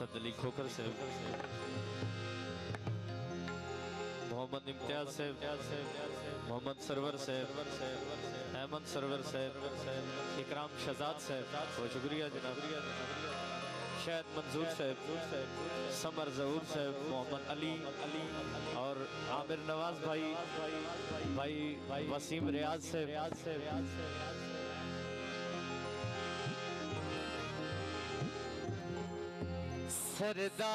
असद अली खोखर से, मोहम्मद इम्तियाज से, मोहम्मद सरवर से, अहमद सरवर से, इकराम शहजाद से, बहुत शुक्रिया जनाब, शायद मंजूर से, समर जहूर से, मोहम्मद अली और आमिर नवाज भाई वसीम रियाज से, सरदारियां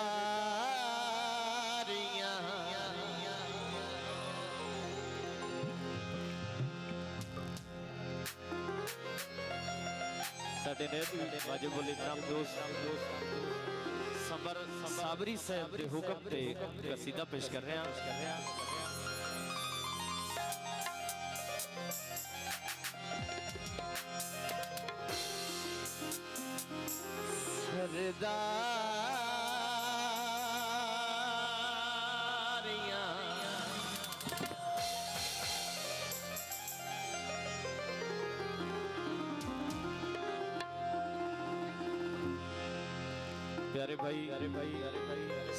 साडे ने वाजिबुल इकराम दोस्त समर साबरी साहब के हुक्म ते कसीदा पेश कर रहे हैं। सरदारियां प्यारे भाई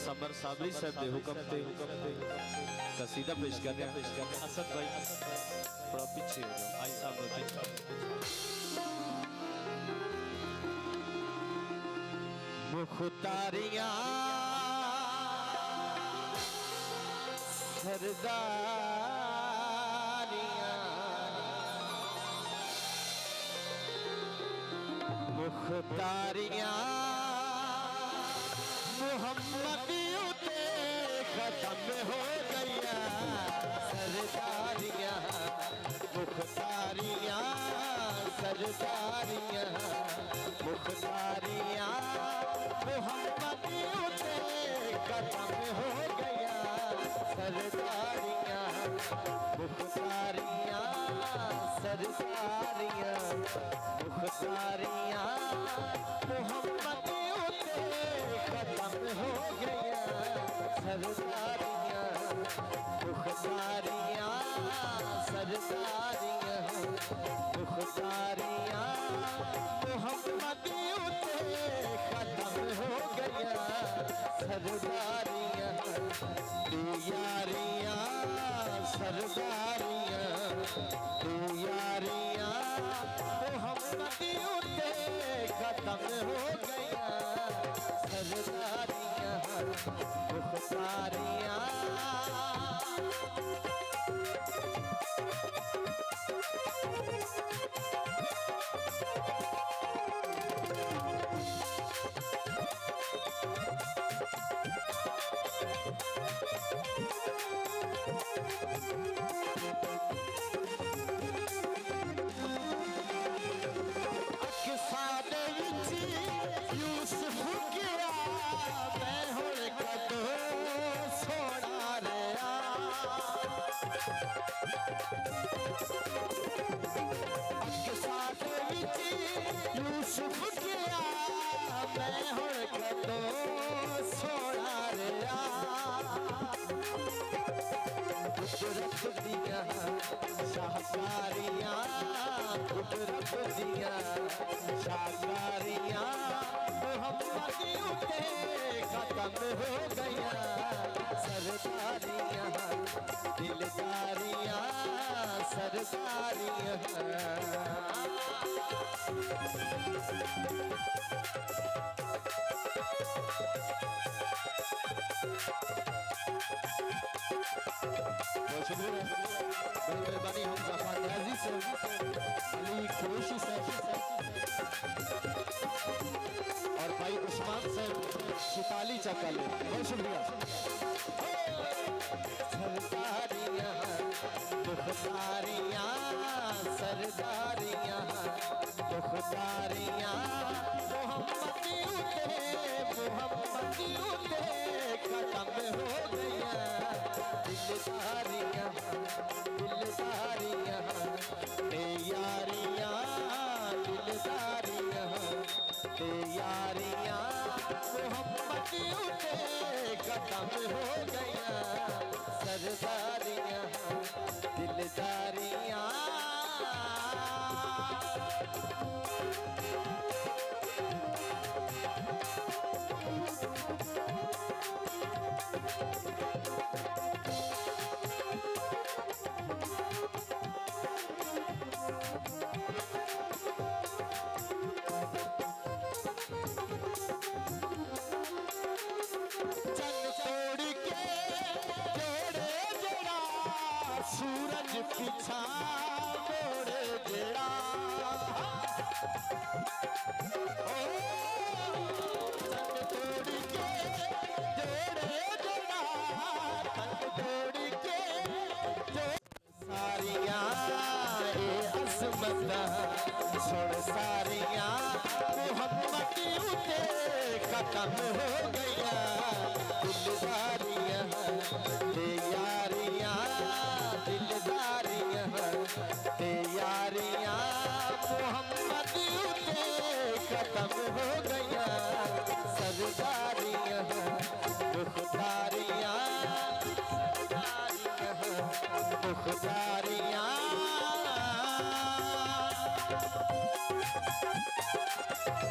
समर साबरी साहब के हुक्म ते कसीदा पेश कर रहे हैं। असद भाई थोड़ा पीछे हो जाओ, भाई साहब मुख्तारियां सरदारियां मुख्तारियां मोहम्मदियों के खत्म हो गया। सरदारियां मुख्तारियां सरदारियां मुख्तारियां मोहम्मदियों के खत्म हो गया। सरदारियां मुख्तारियां सरदारियां मुख्तारियां मोहम्मदियों के खत्म हो गया। सरदारियां मुख्तारियां सरदारियां मुख्तारियां मोहम्मदियों के खत्म हो गया। सरदारियां तू यारियां सरदारियां तू यारियां मोहम्मदियों के खत्म हो गया। सरदारियां मुख्तारियां शाहकारियां कुदरत दिया शाहकारियां मोहम्मदियों के खत्म हो गया। सरदारियां दिलदारियां सरदारियां मेहरबानी हम जफार न्याजी से अली कुरैशी साहब और भाई उस्मान साहब शिताली चकल, बहुत शुक्रिया। सरदारियां मुख्तारियां सरदारियां मुख्तारियां मोहम्मदियों के खत्म हो गया। दिलदारियां दिलदारियां यारियां दिलदारियां यारियां मोहम्मदियों के खत्म हो गया। सरदारियां दिलदारियां खत्म हो गया दिलदारियां ते यारियां दिलदारियां ते यारियां मोहम्मद उते खत्म हो गया सरदारियां मुख्तारियां मुख्तारियां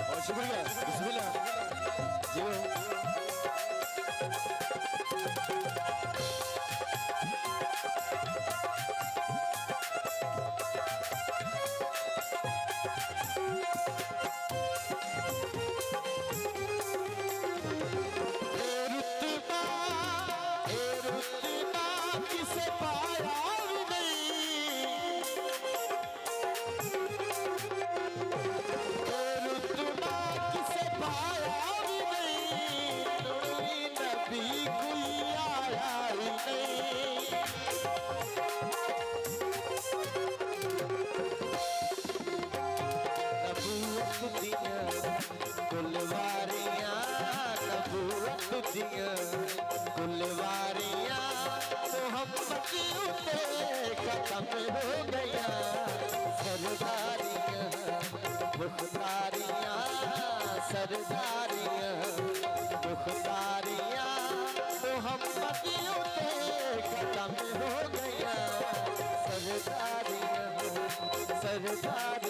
और शुक्रिया बिस्मिल्लाह जी गुलवारियां नबूवत दियां गुलवारियां मोहम्मद उते खत्म हो गया सरदारियां मुख्तारियां सरदारियां मुख्तारियां मोहम्मद उते खत्म हो गया सरदारियां सरदारियां